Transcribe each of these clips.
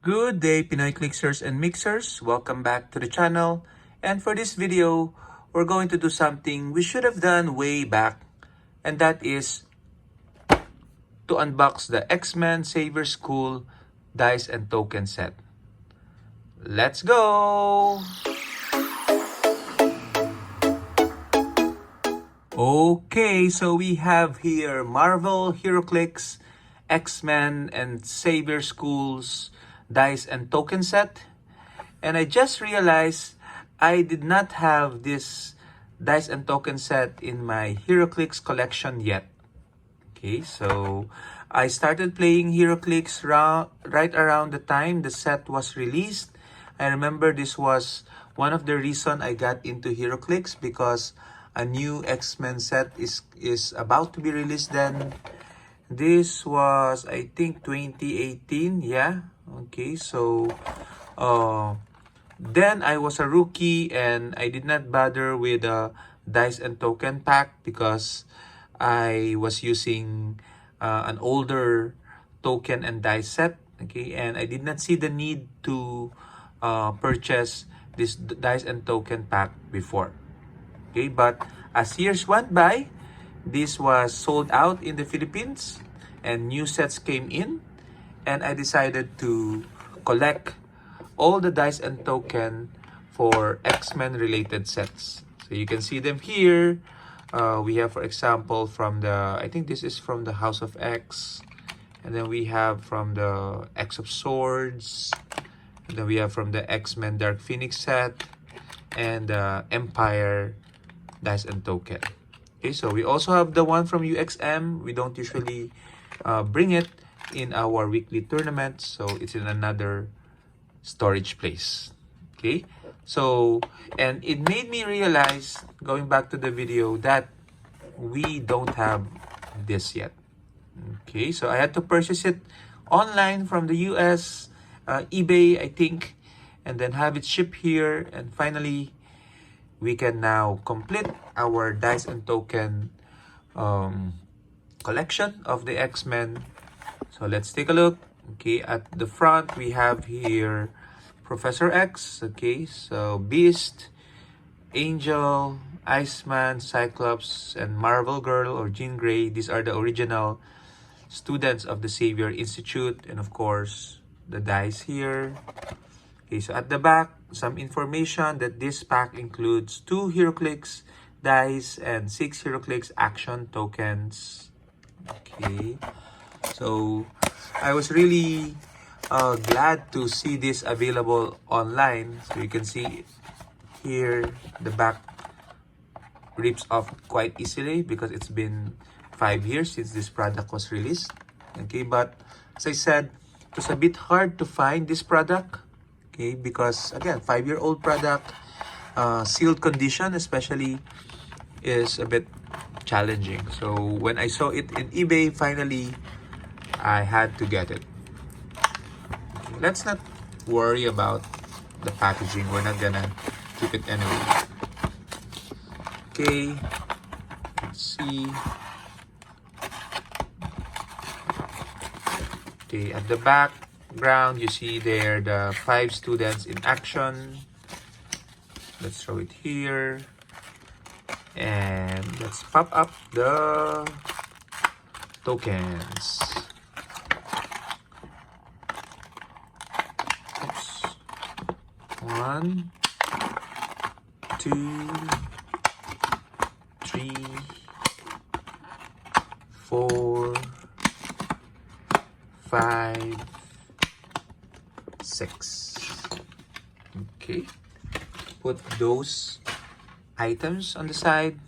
Good day, Pinoy Clicksers and Mixers. Welcome back to the channel. And for this video, we're going to do something we should have done way back. And that is to unbox the X-Men Savior School Dice and Token set. Let's go! Okay, so we have here Marvel, Heroclix, X-Men, and Savior Schools Dice and Token set. And I just realized I did not have this Dice and Token set in my Heroclix collection yet. Okay, so I started playing Heroclix right around the time the set was released. I remember this was one of the reasons I got into Heroclix because a new X-Men set is about to be released then. This was, I think, 2018, yeah. Okay, so then I was a rookie and I did not bother with a Dice and Token pack because I was using an older token and dice set, okay, and I did not see the need to purchase this dice and token pack before. Okay, but as years went by, this was sold out in the Philippines and new sets came in, and I decided to collect all the dice and token for X-Men related sets. So you can see them here. We have, for example, from the, I think this is from the House of X. And then we have from the X of Swords. And then we have from the X-Men Dark Phoenix set. And the Empire Dice and Token. Okay, so we also have the one from UXM. We don't usually bring it in our weekly tournaments. So it's in another storage place. Okay, so, and it made me realize, going back to the video, that we don't have this yet. Okay, so I had to purchase it online from the US, eBay, I think, and then have it shipped here. And finally, we can now complete our dice and token collection of the X-Men. So let's take a look. Okay, at the front, we have here Professor X, okay, so Beast, Angel, Iceman, Cyclops, and Marvel Girl or Jean Grey. These are the original students of the Savior Institute, and of course, the dice here. Okay, so at the back, some information that this pack includes 2 Heroclix dice and 6 Heroclix action tokens. Okay, so I was really glad to see this available online. So you can see here the back rips off quite easily because it's been 5 years since this product was released. Okay, but as I said, it was a bit hard to find this product. Okay, because again, 5-year-old product, sealed condition especially, is a bit challenging. So when I saw it in eBay, finally I had to get it. Let's not worry about the packaging. We're not gonna keep it anyway. Okay, let's see. Okay, at the background, you see there the 5 students in action. Let's throw it here. And let's pop up the tokens. 1, 2, 3, 4, 5, 6. Okay, put those items on the side,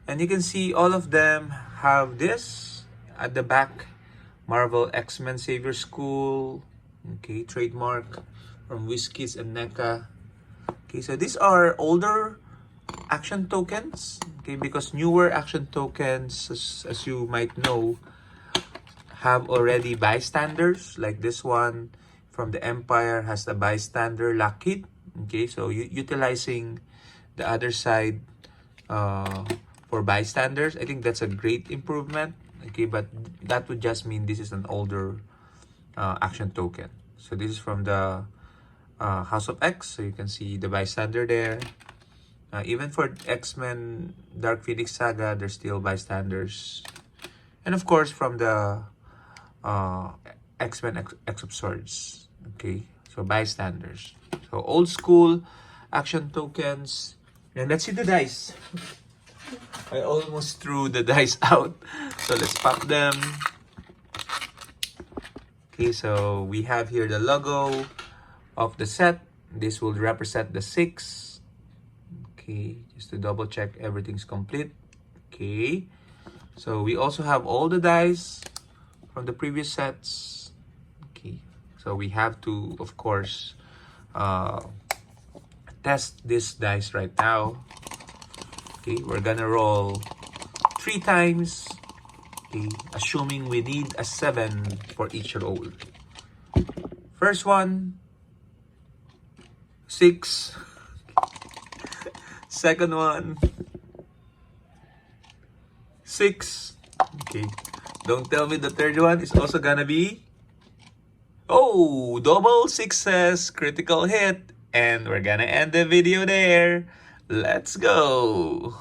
and you can see all of them have this at the back. Marvel X-Men Savior School, okay, trademark from WizKids and NECA. Okay, so these are older action tokens, okay, because newer action tokens, as you might know, have already bystanders. Like this one from the Empire has the bystander lock hit. Okay, so utilizing the other side for bystanders, I think that's a great improvement. Okay, but that would just mean this is an older action token. So this is from the House of X. So you can see the bystander there. Even for X-Men Dark Phoenix Saga, there's still bystanders. And of course, from the X-Men X of Swords. Okay, so bystanders. So old school action tokens. And let's see the dice. I almost threw the dice out. So let's pop them. Okay, so we have here the logo of the set. This will represent the 6. Okay, just to double check everything's complete. Okay, so we also have all the dice from the previous sets. Okay, so we have to, of course, test this dice right now. Okay, we're gonna roll 3 times. Okay, assuming we need a 7 for each roll. First one, 6. Second one, 6. Okay, don't tell me the third one is also gonna be, oh, double success, critical hit. And we're gonna end the video there. Let's go.